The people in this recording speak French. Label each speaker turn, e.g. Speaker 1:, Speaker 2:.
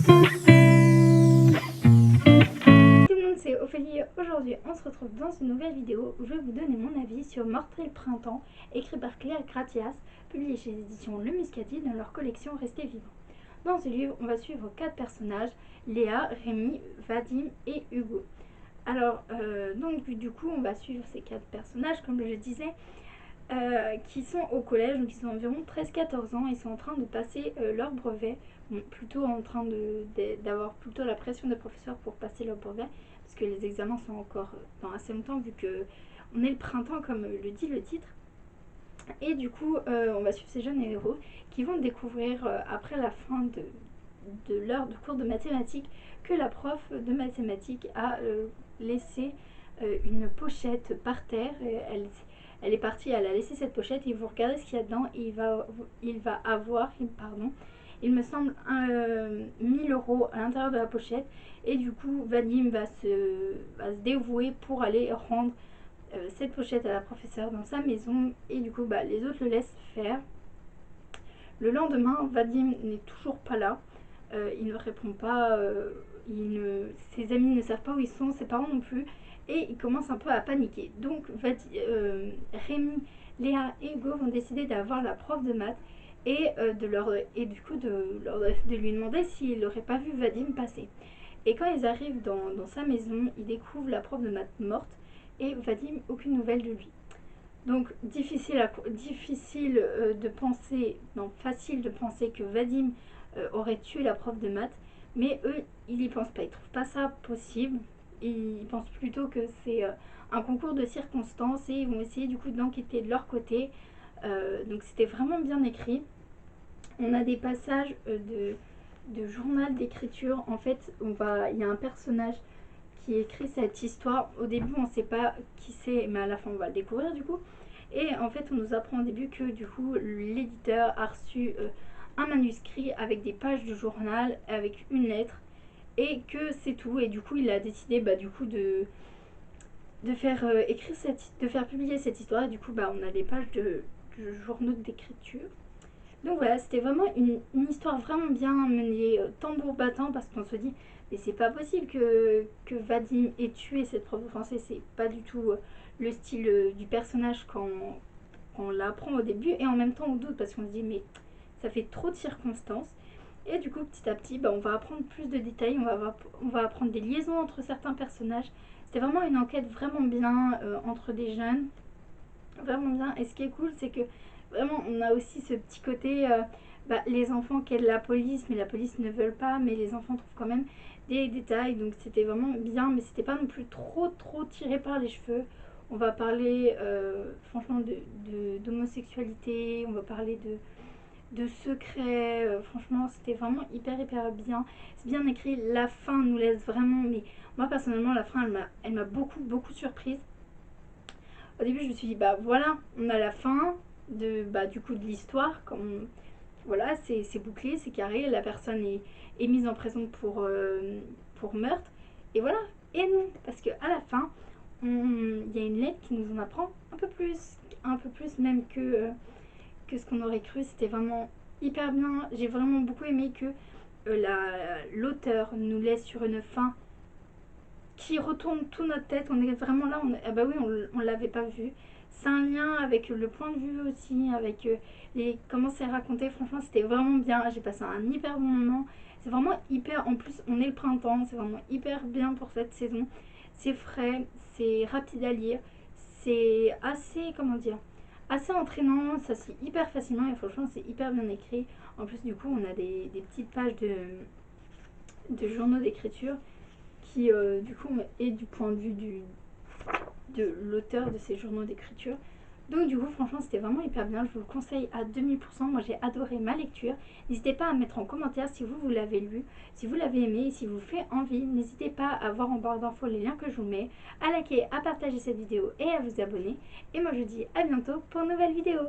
Speaker 1: Tout le monde, c'est Ophélie. Aujourd'hui, on se retrouve dans une nouvelle vidéo où je vais vous donner mon avis sur Meurtre et le printemps, écrit par Claire Gratias, publié chez les éditions Le Muscati dans leur collection Restez vivant. Dans ce livre, on va suivre 4 personnages, Léa, Rémi, Vadim et Hugo. Alors, donc du coup, on va suivre ces 4 personnages, comme je disais, qui sont au collège, donc ils ont environ 13-14 ans, ils sont en train de passer leur brevet, bon, plutôt en train d'avoir plutôt la pression des professeurs pour passer leur brevet, parce que les examens sont encore dans assez longtemps, vu que on est le printemps comme le dit le titre. Et du coup, on va suivre ces jeunes héros qui vont découvrir après la fin de l'heure de cours de mathématiques que la prof de mathématiques a laissé une pochette par terre. Elle est partie, elle a laissé cette pochette et vous regardez ce qu'il y a dedans et il va avoir, il me semble, 1000 euros à l'intérieur de la pochette. Et du coup, Vadim va se dévouer pour aller rendre cette pochette à la professeure dans sa maison. Et du coup, les autres le laissent faire. Le lendemain, Vadim n'est toujours pas là. Il ne répond pas. Ses amis ne savent pas où ils sont, ses parents non plus. Et il commence un peu à paniquer. Donc Rémi, Léa et Hugo vont décider d'avoir la prof de maths et de lui demander s'il n'aurait pas vu Vadim passer. Et quand ils arrivent dans sa maison, ils découvrent la prof de maths morte et Vadim aucune nouvelle de lui. Donc difficile de penser, non, facile de penser que Vadim aurait tué la prof de maths, mais eux, ils y pensent pas, ils trouvent pas ça possible. Ils pensent plutôt que c'est un concours de circonstances et ils vont essayer du coup d'enquêter de leur côté. Donc c'était vraiment bien écrit. On a des passages de journal d'écriture. En fait, il y a un personnage qui écrit cette histoire. Au début, on ne sait pas qui c'est, mais à la fin, on va le découvrir du coup. Et en fait, on nous apprend au début que du coup, l'éditeur a reçu un manuscrit avec des pages de journal, avec une lettre, et que c'est tout. Et du coup, il a décidé de faire de faire publier cette histoire. Et du coup, on a des pages de journaux d'écriture. Donc voilà, c'était vraiment une histoire vraiment bien menée, tambour battant, parce qu'on se dit, mais c'est pas possible que Vadim ait tué cette prof de français, c'est pas du tout le style du personnage quand on l'apprend au début, et en même temps on doute, parce qu'on se dit, mais ça fait trop de circonstances. Et du coup, petit à petit, on va apprendre plus de détails, on va apprendre des liaisons entre certains personnages. C'était vraiment une enquête vraiment bien entre des jeunes, vraiment bien. Et ce qui est cool, c'est que vraiment on a aussi ce petit côté les enfants qui aident la police, mais la police ne veut pas, mais les enfants trouvent quand même des détails. Donc c'était vraiment bien, mais c'était pas non plus trop tiré par les cheveux. On va parler franchement d'homosexualité, on va parler de secrets. Franchement, c'était vraiment hyper bien. C'est bien écrit. La fin nous laisse vraiment, mais moi personnellement, la fin elle m'a beaucoup surprise. Au début, je me suis dit, voilà, on a la fin du coup de l'histoire. Voilà, c'est bouclé, c'est carré, la personne est mise en prison pour meurtre. Et voilà, et non, parce qu'à la fin, il y a une lettre qui nous en apprend un peu plus même que ce qu'on aurait cru. C'était vraiment hyper bien. J'ai vraiment beaucoup aimé que l'auteur nous laisse sur une fin qui retourne tout notre tête. On est vraiment là, ah bah oui, on l'avait pas vu. C'est un lien avec le point de vue aussi, avec comment c'est raconté. Franchement, c'était vraiment bien. J'ai passé un hyper bon moment. C'est vraiment hyper. En plus, on est le printemps. C'est vraiment hyper bien pour cette saison. C'est frais, c'est rapide à lire. C'est assez, comment dire, assez entraînant. Ça se lit hyper facilement et franchement, c'est hyper bien écrit. En plus, du coup, on a des petites pages de journaux d'écriture qui du coup est du point de vue de l'auteur de ces journaux d'écriture. Donc du coup franchement c'était vraiment hyper bien, je vous le conseille à 2000%, moi j'ai adoré ma lecture. N'hésitez pas à mettre en commentaire si vous l'avez lu, si vous l'avez aimé et si vous fait envie. N'hésitez pas à voir en barre d'infos les liens que je vous mets, à liker, à partager cette vidéo et à vous abonner. Et moi je vous dis à bientôt pour une nouvelle vidéo.